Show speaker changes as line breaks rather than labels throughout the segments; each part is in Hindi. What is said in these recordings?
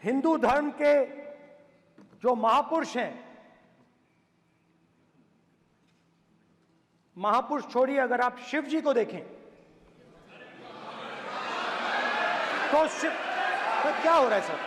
हिंदू धर्म के जो महापुरुष हैं, महापुरुष छोड़िए, अगर आप शिव जी को देखें तो क्या हो रहा है सर?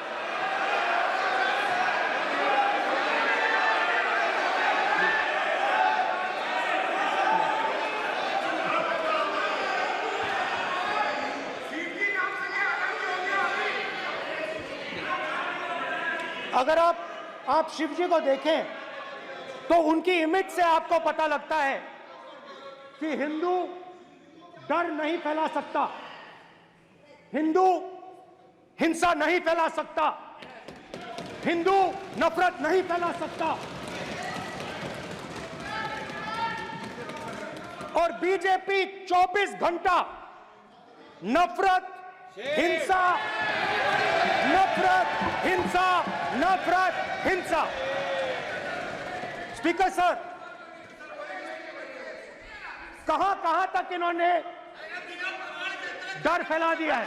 अगर आप शिव जी को देखें तो उनकी इमेज से आपको पता लगता है कि हिंदू डर नहीं फैला सकता, हिंदू हिंसा नहीं फैला सकता, हिंदू नफरत नहीं फैला सकता। और बीजेपी 24 घंटा नफरत, हिंसा, नफरत, हिंसा, नफरत, हिंसा। स्पीकर सर, कहां तक इन्होंने डर फैला दिया है?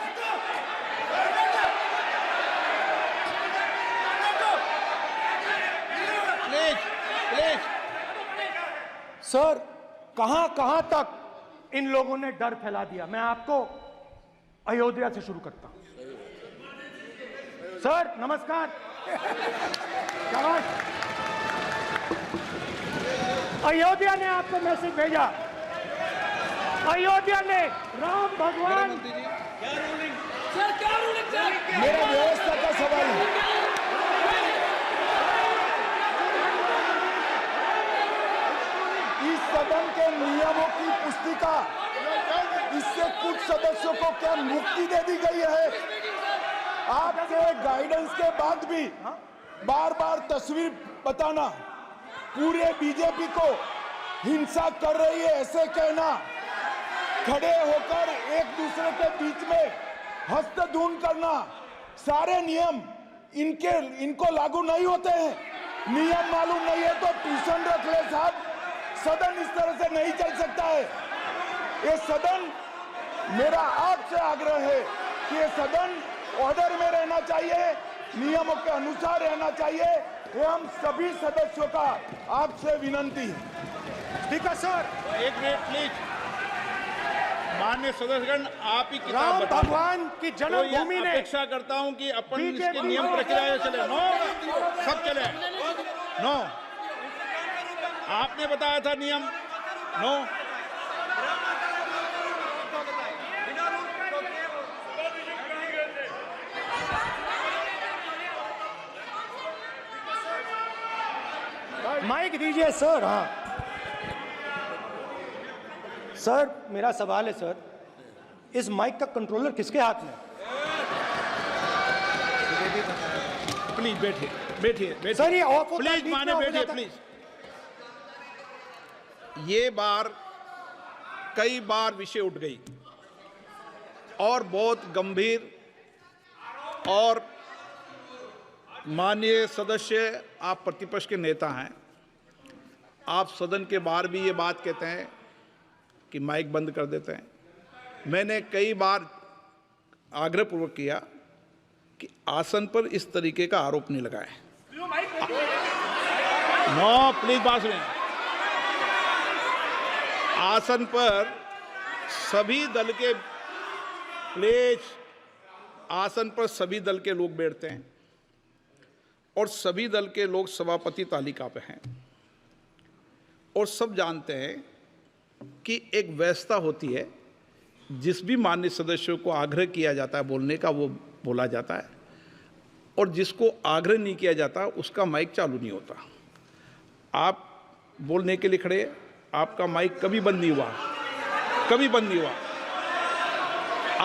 प्लीज सर, कहां तक इन लोगों ने डर फैला दिया? मैं आपको अयोध्या से शुरू करता हूं। सर नमस्कार, अयोध्या ने आपको मैसेज भेजा, अयोध्या ने राम भगवान,
मेरा व्यवस्था का सवाल है। इस सदन के नियमों की पुस्तिका, इससे कुछ सदस्यों को क्या मुक्ति दे दी गई है? आपके गाइडेंस के बाद भी बार बार तस्वीर बताना, पूरे बीजेपी को हिंसा कर रही है ऐसे कहना, खड़े होकर एक दूसरे के बीच में हस्तधून करना, सारे नियम इनको लागू नहीं होते हैं। नियम मालूम नहीं है तो ट्यूशन रख ले साहब, सदन इस तरह से नहीं चल सकता है। ये सदन, मेरा आपसे आग्रह है कि ये सदन ऑर्डर में रहना चाहिए, नियमों के अनुसार रहना चाहिए। ये हम सभी सदस्यों का आपसे विनंती है।
स्पीकर सर,
एक मिनट प्लीज। माननीय सदस्यगण, आप ही
राम भगवान की जन्मभूमि ने,
अपेक्षा करता हूं कि अपन इसके नियम प्रक्रिया चले। नो, सब चले। नो, आपने बताया था नियम। नो,
माइक दीजिए सर। हाँ सर, मेरा सवाल है सर, इस माइक का कंट्रोलर किसके हाथ में?
प्लीज बैठिए
सर, ये ऑफ होता है,
प्लीज माने बैठिए प्लीज। ये बार कई बार विषय उठ गई और बहुत गंभीर, और माननीय सदस्य, आप प्रतिपक्ष के नेता हैं, आप सदन के बाहर भी ये बात कहते हैं कि माइक बंद कर देते हैं। मैंने कई बार आग्रहपूर्वक किया कि आसन पर इस तरीके का आरोप नहीं लगाएं। नो प्लीज, बात सुनिए। आसन पर सभी दल के, प्लीज, आसन पर सभी दल के लोग बैठते हैं और सभी दल के लोग सभापति तालिका पे हैं, और सब जानते हैं कि एक व्यवस्था होती है, जिस भी माननीय सदस्यों को आग्रह किया जाता है बोलने का वो बोला जाता है, और जिसको आग्रह नहीं किया जाता उसका माइक चालू नहीं होता। आप बोलने के लिए खड़े, आपका माइक कभी बंद नहीं हुआ, कभी बंद नहीं हुआ।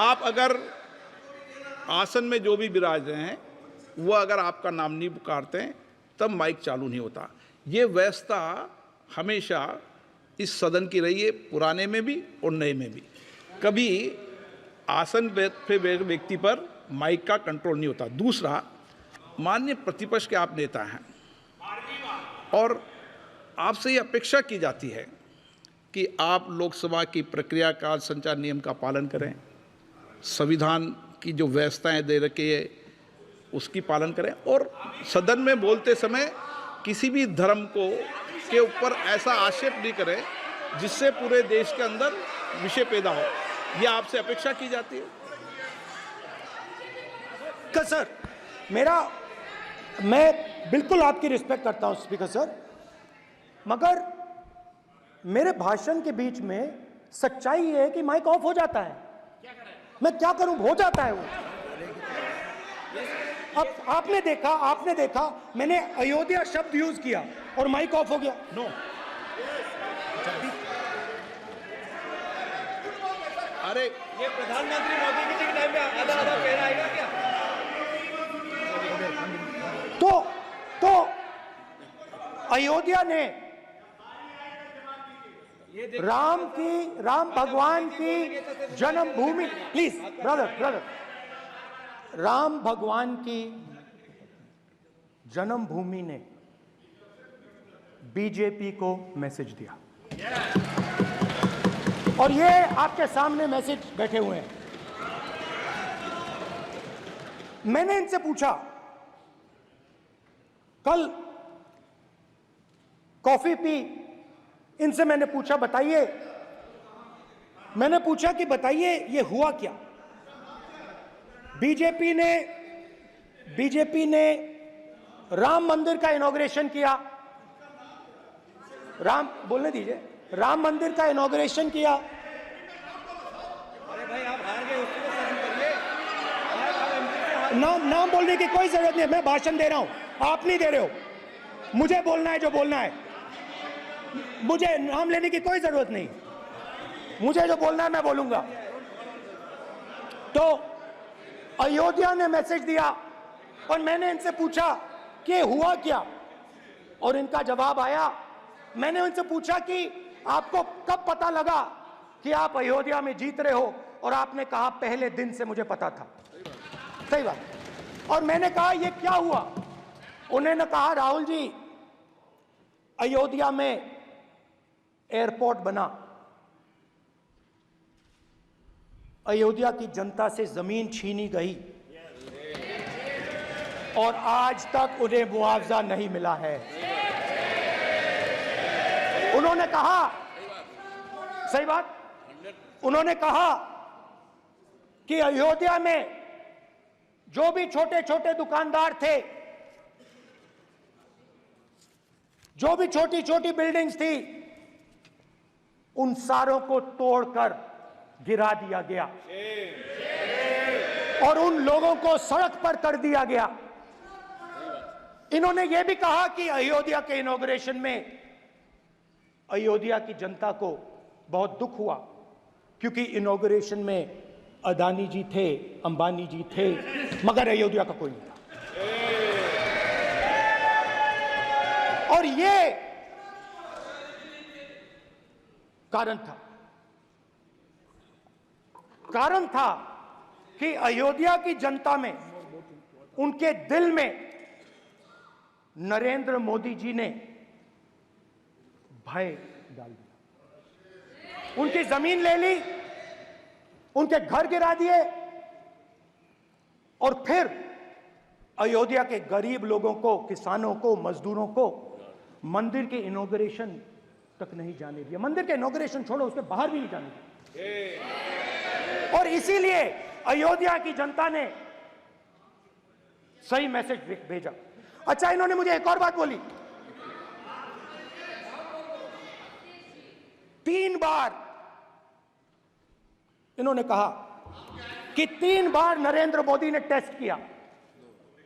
आप अगर आसन में जो भी विराज रहे हैं वो अगर आपका नाम नहीं पुकारते हैं तब माइक चालू नहीं होता। ये व्यवस्था हमेशा इस सदन की रही है, पुराने में भी और नए में भी। कभी आसन पे व्यक्ति पर माइक का कंट्रोल नहीं होता। दूसरा, माननीय प्रतिपक्ष के आप नेता हैं और आपसे ये अपेक्षा की जाती है कि आप लोकसभा की प्रक्रिया का, संचार नियम का पालन करें, संविधान की जो व्यवस्थाएं दे रखी है उसकी पालन करें और सदन में बोलते समय किसी भी धर्म को के ऊपर ऐसा आक्षेप नहीं करें जिससे पूरे देश के अंदर विषय पैदा हो। यह आपसे अपेक्षा की जाती है।
सर, मैं बिल्कुल आपकी रिस्पेक्ट करता हूं स्पीकर सर, मगर मेरे भाषण के बीच में सच्चाई ये है कि माइक ऑफ हो जाता है। मैं क्या करूं, हो जाता है वो। अब आपने देखा मैंने अयोध्या शब्द यूज किया और माइक ऑफ हो गया। नो,
अरे
ये प्रधानमंत्री मोदी जी के टाइम में आधा आधा पैरा आएगा क्या?
तो अयोध्या ने राम भगवान की जन्मभूमि, प्लीज ब्रदर, राम भगवान की जन्मभूमि ने बीजेपी को मैसेज दिया और ये आपके सामने मैसेज बैठे हुए हैं। मैंने इनसे पूछा, कल कॉफी पी, इनसे मैंने पूछा कि बताइए ये हुआ क्या। बीजेपी ने राम मंदिर का इनॉग्रेशन किया, बोलने दीजिए, राम मंदिर का इनॉग्रेशन किया।
अरे भाई आप हार गए, उसको सहन करिए।
नाम बोलने की कोई जरूरत नहीं है, मैं भाषण दे रहा हूं, आप नहीं दे रहे हो। मुझे बोलना है जो बोलना है, मुझे नाम लेने की कोई जरूरत नहीं, मुझे जो बोलना है मैं बोलूंगा। तो अयोध्या ने मैसेज दिया और मैंने इनसे पूछा कि हुआ क्या, और इनका जवाब आया। मैंने उनसे पूछा कि आपको कब पता लगा कि आप अयोध्या में जीत रहे हो, और आपने कहा पहले दिन से मुझे पता था। सही बात। और मैंने कहा ये क्या हुआ, उन्होंने कहा राहुल जी अयोध्या में एयरपोर्ट बना, अयोध्या की जनता से जमीन छीनी गई और आज तक उन्हें मुआवजा नहीं मिला है। उन्होंने कहा, सही बात, उन्होंने कहा कि अयोध्या में जो भी छोटे छोटे दुकानदार थे, जो भी छोटी छोटी बिल्डिंग्स थी, उन सारों को तोड़कर गिरा दिया गया और उन लोगों को सड़क पर कर दिया गया। इन्होंने यह भी कहा कि अयोध्या के इनॉग्रेशन में अयोध्या की जनता को बहुत दुख हुआ, क्योंकि इनॉग्रेशन में अदानी जी थे, अंबानी जी थे, मगर अयोध्या का कोई नहीं था। और ये कारण था कि अयोध्या की जनता में, उनके दिल में नरेंद्र मोदी जी ने भय डाल दिया। उनकी जमीन ले ली, उनके घर गिरा दिए, और फिर अयोध्या के गरीब लोगों को, किसानों को, मजदूरों को मंदिर के इनॉग्रेशन तक नहीं जाने दिया। मंदिर के इनॉग्रेशन छोड़ो, उसके बाहर भी नहीं जाने दिया। और इसीलिए अयोध्या की जनता ने सही मैसेज भेजा। अच्छा, इन्होंने मुझे एक और बात बोली, 3 बार इन्होंने कहा कि 3 बार नरेंद्र मोदी ने टेस्ट किया,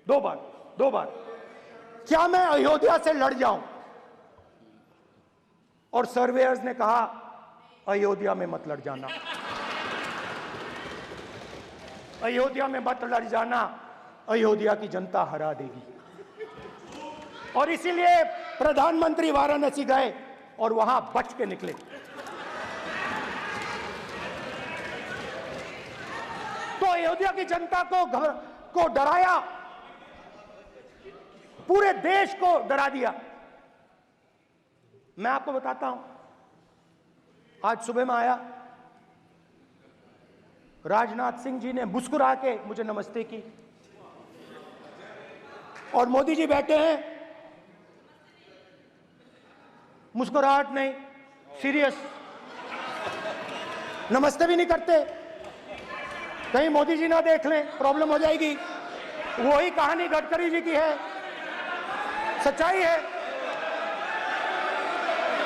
2 बार क्या मैं अयोध्या से लड़ जाऊं, और सर्वेयर्स ने कहा अयोध्या में मत लड़ जाना, अयोध्या में मत लड़ जाना, अयोध्या की जनता हरा देगी। और इसीलिए प्रधानमंत्री वाराणसी गए और वहां बच के निकले। तो अयोध्या की जनता को डराया, पूरे देश को डरा दिया। मैं आपको बताता हूं, आज सुबह में आया, राजनाथ सिंह जी ने मुस्कुरा के मुझे नमस्ते की, और मोदी जी बैठे हैं, मुस्कुराहट नहीं, सीरियस, नमस्ते भी नहीं करते। कहीं मोदी जी ना देख लें, प्रॉब्लम हो जाएगी। वही कहानी गडकरी जी की है, सच्चाई है।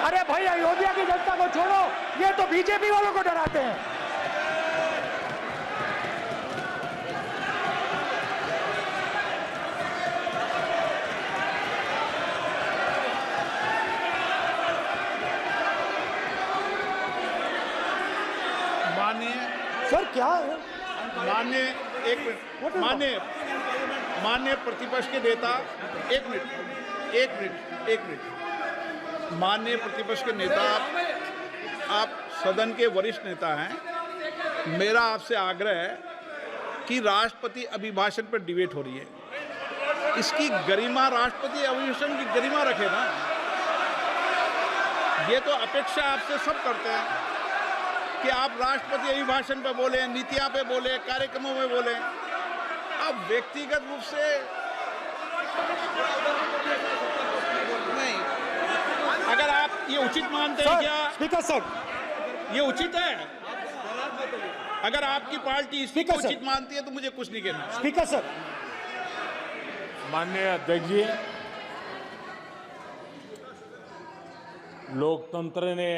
अरे भाई, अयोध्या की जनता को छोड़ो, ये तो बीजेपी वालों को डराते हैं।
माननीय
सर क्या है?
माननीय एक मिनट, माननीय प्रतिपक्ष के नेता, एक मिनट, माननीय प्रतिपक्ष के नेता, आप सदन के वरिष्ठ नेता हैं। मेरा आपसे आग्रह है कि राष्ट्रपति अभिभाषण पर डिबेट हो रही है, इसकी गरिमा, राष्ट्रपति अभिभाषण की गरिमा रखे ना। ये तो अपेक्षा आपसे सब करते हैं कि आप राष्ट्रपति अभिभाषण पे बोले, नीतियां पे बोले, कार्यक्रमों में बोले। आप व्यक्तिगत रूप से नहीं। अगर आप ये उचित मानते हैं क्या?
स्पीकर सर,
ये उचित है? अगर आपकी पार्टी इसको
स्पीकर सर।
उचित मानती है तो मुझे कुछ नहीं कहना।
स्पीकर सर,
माननीय अध्यक्ष जी, लोकतंत्र ने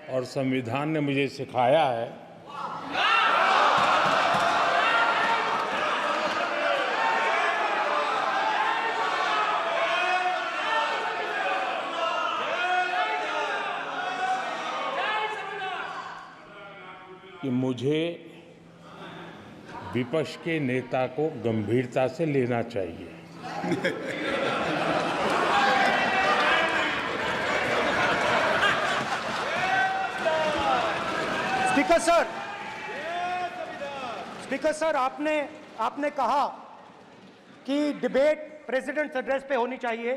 और संविधान ने मुझे सिखाया है कि मुझे विपक्ष के नेता को गंभीरता से लेना चाहिए।
स्पीकर सर, आपने कहा कि डिबेट प्रेसिडेंट्स एड्रेस पे होनी चाहिए।